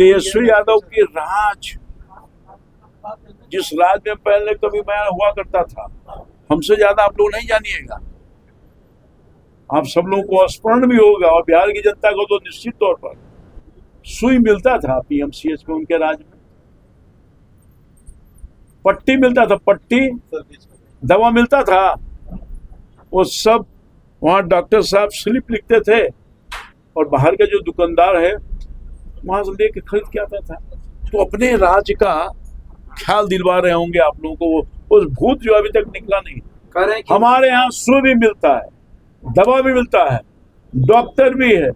तेजस्वी यादव की राज, जिस राज में पहले कभी मैं हुआ करता था, हमसे ज्यादा आप लोग नहीं जानिएगा। आप सब लोगों को स्मरण भी होगा, और बिहार की जनता को तो निश्चित तौर पर सुई मिलता था पीएमसीएच में उनके राज में, पट्टी मिलता था, पट्टी दवा मिलता था, वो सब वहाँ डॉक्टर साहब स्लिप लिखते थे और बाहर के जो दुकानदार है वहां से लेके खरीद के आता था। तो अपने राज्य का ख्याल दिलवा रहे होंगे आप लोगों को, उस भूत जो अभी तक निकला नहीं। हमारे यहाँ सुई भी मिलता है, दवा भी मिलता है, डॉक्टर भी है,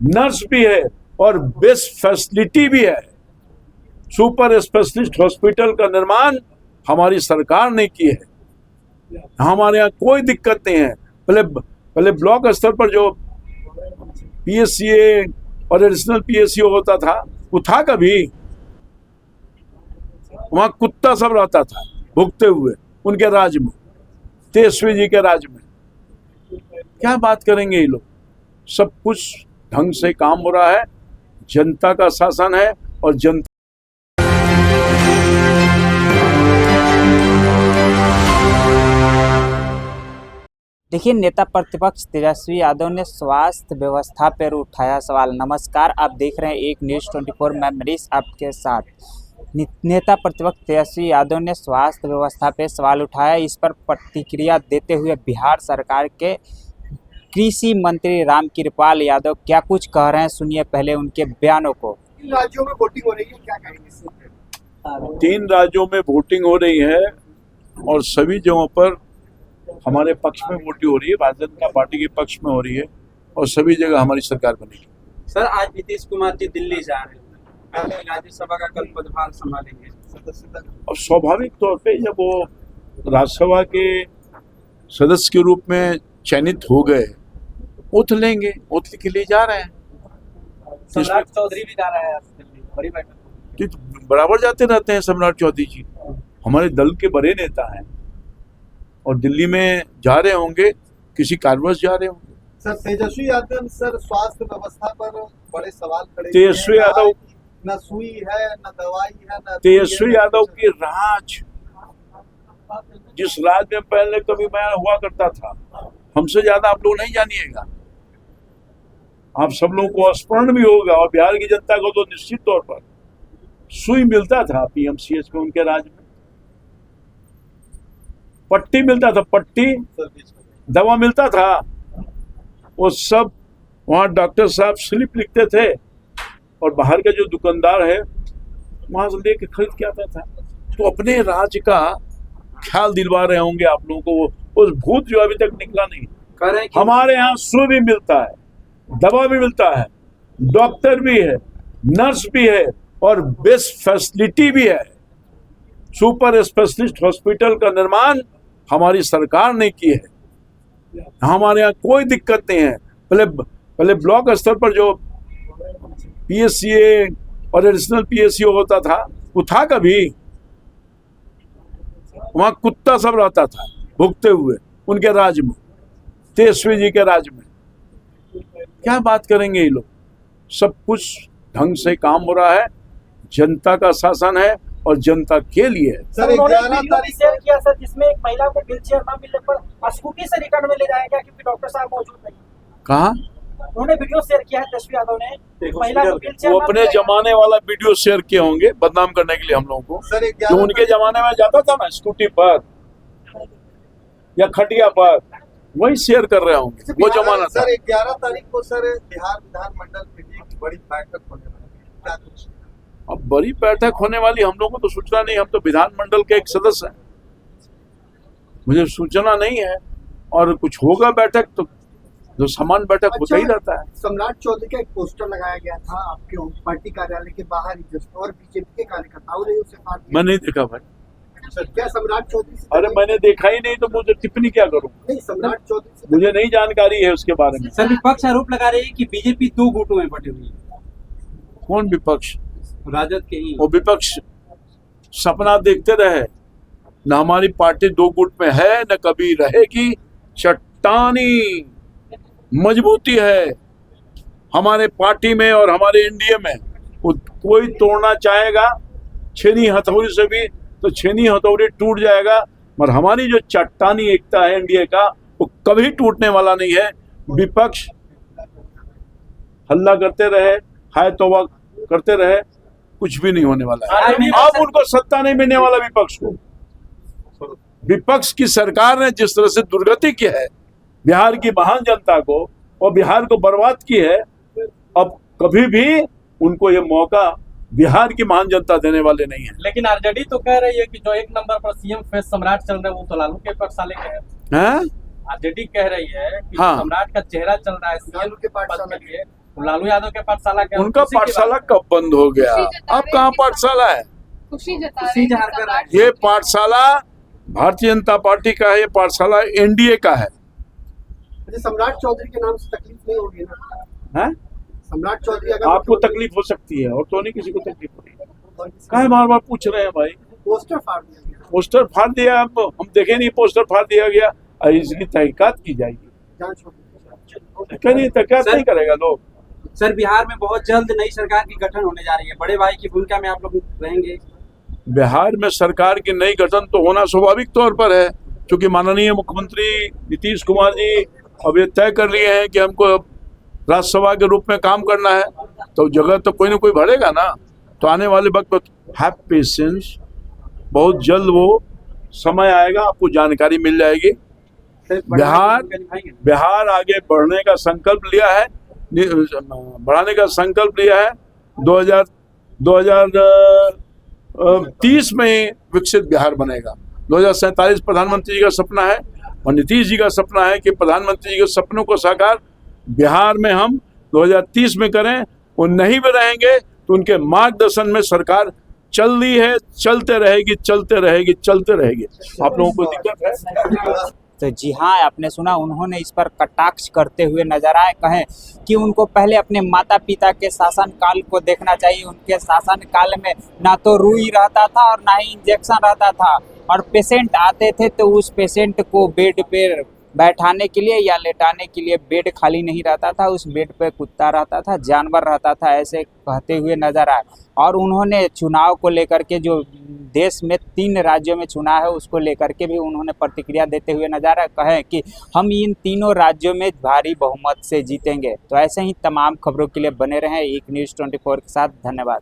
नर्स भी है और बेस्ट फैसिलिटी भी है। सुपर स्पेशलिस्ट हॉस्पिटल का निर्माण हमारी सरकार ने की है। हमारे यहाँ कोई दिक्कत नहीं है। पहले ब्लॉक स्तर पर जो पीएससीए और एडिशनल पीएससीओ होता था, वो था कभी? वहां कुत्ता सब रहता था भुगते हुए उनके राज में, तेजस्वी जी के राज में। क्या बात करेंगे ये लोग? सब कुछ ढंग से काम हो रहा है, जनता का शासन है और जनता। देखिए, नेता प्रतिपक्ष तेजस्वी यादव ने स्वास्थ्य व्यवस्था पर उठाया सवाल। नमस्कार, आप देख रहे हैं एक न्यूज़ 24, मैं मनीष आपके साथ। नेता प्रतिपक्ष तेजस्वी यादव ने स्वास्थ्य व्यवस्था पर सवाल उठाया। इस पर प्रतिक्रिया देते हुए बिहार सरकार के कृषि मंत्री रामकृपाल यादव क्या कुछ कह रहे हैं, सुनिए पहले उनके बयानों को। 3 राज्यों में वोटिंग हो रही है, क्या कहेंगे? 3 राज्यों में वोटिंग हो रही है और सभी जगहों पर हमारे पक्ष में वोटिंग हो रही है, भारतीय जनता पार्टी के पक्ष में हो रही है और सभी जगह हमारी सरकार बनेगी। सर, आज नीतीश कुमार जी दिल्ली जा रहे हैं, पहले राज्यसभा का कल पदभार संभालेंगे सदस्यता। और स्वाभाविक तौर पे जब वो राज्यसभा के सदस्य के रूप में चयनित हो गए, ओथ लेंगे, ओथ के लिए जा रहे हैं। सम्राट चौधरी भी जा रहे हैं दिल्ली, बड़ी बैठक। तो बराबर जाते रहते हैं सम्राट चौधरी जी, हमारे दल के बड़े नेता हैं और दिल्ली में जा रहे होंगे, किसी कार्यवश जा रहे होंगे। सर, तेजस्वी यादव सर स्वास्थ्य व्यवस्था पर बड़े सवाल खड़े। तेजस्वी यादव न सुई है, न दवाई है, न तेजस्वी यादव की राज, जिस राज में पहले कभी मैं हुआ करता था, हमसे ज्यादा आप लोग नहीं जानिएगा। आप सब लोगों को स्मरण भी होगा, और बिहार की जनता को तो निश्चित तौर पर सुई मिलता था पीएमसीएच में उनके राज में, पट्टी मिलता था, पट्टी दवा मिलता था, वो सब वहाँ डॉक्टर साहब स्लिप लिखते थे और बाहर के जो दुकानदार है वहां से लेके खरीद के आता था। तो अपने राज्य का ख्याल दिलवा रहे होंगे आप लोगों को, उस भूत जो अभी तक निकला नहीं। हमारे यहाँ सुई भी मिलता है, दवा भी मिलता है, डॉक्टर भी है, नर्स भी है और बेस्ट फैसिलिटी भी है। सुपर स्पेशलिस्ट हॉस्पिटल का निर्माण हमारी सरकार ने की है। हमारे यहाँ कोई दिक्कत नहीं है। पहले ब्लॉक स्तर पर जो पीएससीए और एडिशनल पीएससीओ होता था, वो था कभी? वहां कुत्ता सब रहता था भुगते हुए उनके राज में, तेजस्वी जी के राज में। क्या बात करेंगे ये लोग? सब कुछ ढंग से काम हो रहा है, जनता का शासन है और जनता के लिए है। सर, 11 तारीख शेयर किया सर, जिसमें एक महिला को व्हीलचेयर न मिलने पर स्कूटी से रिटर्न में ले जाया गया क्योंकि डॉक्टर साहब मौजूद नहीं। कहाँ? उन्होंने वीडियो शेयर किया है तेजस्वी यादव ने, महिला को व्हीलचेयर वो अपने जमाने वाला वीडियो शेयर किए होंगे बदनाम करने के लिए हम लोगों को। सर, जो उनके जमाने में जाता था ना स्कूटी पर या खटिया पर, वही शेयर कर रहे होंगे, वो जमाना था। सर, 11 तारीख को सर बिहार विधानमंडल में एक बड़ी बैठक होने वाली है, क्या कुछ? अब बड़ी बैठक होने वाली हम लोगों को तो सूचना नहीं, हम तो विधानमंडल के एक सदस्य हैं, मुझे सूचना नहीं है। और कुछ होगा बैठक तो जो सामान्य बैठक होता ही रहता है। सम्राट चौधरी का एक पोस्टर लगाया गया था आपके पार्टी कार्यालय के बाहर ही, और बीजेपी के कार्यकर्ताओं ने उसे काट दिया। मैं नहीं देखा भाई। सर, क्या सम्राट चौधरी से? अरे मैंने देखा ही नहीं तो मुझे टिप्पणी क्या करूं? नहीं, सम्राट चौधरी से मुझे नहीं जानकारी है उसके बारे में। सर, विपक्ष आरोप लगा रही है कि बीजेपी 2 गुटों में बटी हुई है। कौन विपक्ष? राजद के ही। वो विपक्ष सपना देखते रहे, न हमारी पार्टी 2 गुट में है न कभी रहेगी। चट्टानी मजबूती है हमारे पार्टी में और हमारे एनडीए में। वो कोई तोड़ना चाहेगा छेनी हथौड़ी से भी तो छेनी हथौड़ी टूट जाएगा, मगर हमारी जो चट्टानी एकता है एनडीए का वो कभी टूटने वाला नहीं है। विपक्ष हल्ला करते रहे, हाय तौबा करते रहे, कुछ भी नहीं होने वाला है। अब उनको सत्ता नहीं मिलने वाला विपक्ष को। विपक्ष की सरकार ने जिस तरह से दुर्गति की है बिहार की महान जनता को और बिहार को बर्बाद की है, अब कभी भी उनको ये मौका बिहार की महान जनता देने वाले नहीं है। लेकिन आरजेडी तो कह रही है कि जो एक नंबर पर सीएम फेस सम्राट चल रहे हैं वो तो लालू के पाठशाला के हैं। आरजेडी कह रही है कि हाँ। सम्राट का चेहरा चल रहा है लालू के पाठशाला के लिए, तो लालू यादव के पाठशाला के उनका पाठशाला कब बंद हो गया? अब कहाँ पाठशाला है? खुशी जता खुशी रहे जतार हैं कर रहे हैं। ये पाठशाला भारतीय जनता पार्टी का है, ये पाठशाला एनडीए का है। मुझे सम्राट चौधरी के नाम से तकलीफ नहीं होगी ना? हैं? सम्राट चौधरी अगर आपको तकलीफ हो सकती है और तो नहीं किसी को तकलीफ हो रही है। काहे बार बार पूछ रहे हैं भाई? पोस्टर फाड़ दिया गया, पोस्टर फाड़ दिया, अब हम देखे नहीं पोस्टर फाड़ दिया गया, और इसकी तहकीकात की जाएगी। जांच होगी। कहीं तहकीकात नहीं करेगा लोग। सर, बिहार में बहुत जल्द नई सरकार की गठन होने जा रही है, बड़े भाई की भूमिका में आप लोग रहेंगे? बिहार में सरकार की नई गठन तो होना स्वाभाविक तौर पर है, क्योंकि माननीय मुख्यमंत्री नीतीश कुमार जी अब ये तय कर लिए हैं कि हमको राज्यसभा के रूप में काम करना है, तो जगह तो कोई ना कोई भरेगा ना। तो आने वाले वक्त में हैव पेशेंस, बहुत जल्द वो समय आएगा, आपको जानकारी मिल जाएगी। बिहार आगे बढ़ने का संकल्प लिया है, बढ़ाने का संकल्प लिया है। 2030 में ही विकसित बिहार बनेगा। 2047 प्रधानमंत्री जी का सपना है और नीतीश जी का सपना है कि प्रधानमंत्री जी के सपनों को साकार बिहार में हम 2030 में करें। वो नहीं भी रहेंगे तो उनके मार्गदर्शन में सरकार चल रही है, चलते रहेगी, चलते रहेगी, चलते रहेगी। आप लोगों को दिक्कत है? तो जी हाँ, आपने सुना, उन्होंने इस पर कटाक्ष करते हुए नजर आए। कहें कि उनको पहले अपने माता पिता के शासन काल को देखना चाहिए। उनके शासन काल में ना तो रुई रहता था और ना ही इंजेक्शन रहता था, और पेशेंट आते थे तो उस पेशेंट को बेड पे बैठाने के लिए या लेटाने के लिए बेड खाली नहीं रहता था, उस बेड पे कुत्ता रहता था, जानवर रहता था, ऐसे कहते हुए नजर आए। और उन्होंने चुनाव को लेकर के, जो देश में 3 राज्यों में चुनाव है उसको लेकर के भी उन्होंने प्रतिक्रिया देते हुए नजर आए। कहें कि हम इन तीनों राज्यों में भारी बहुमत से जीतेंगे। तो ऐसे ही तमाम खबरों के लिए बने रहें एक न्यूज़ 24 के साथ। धन्यवाद।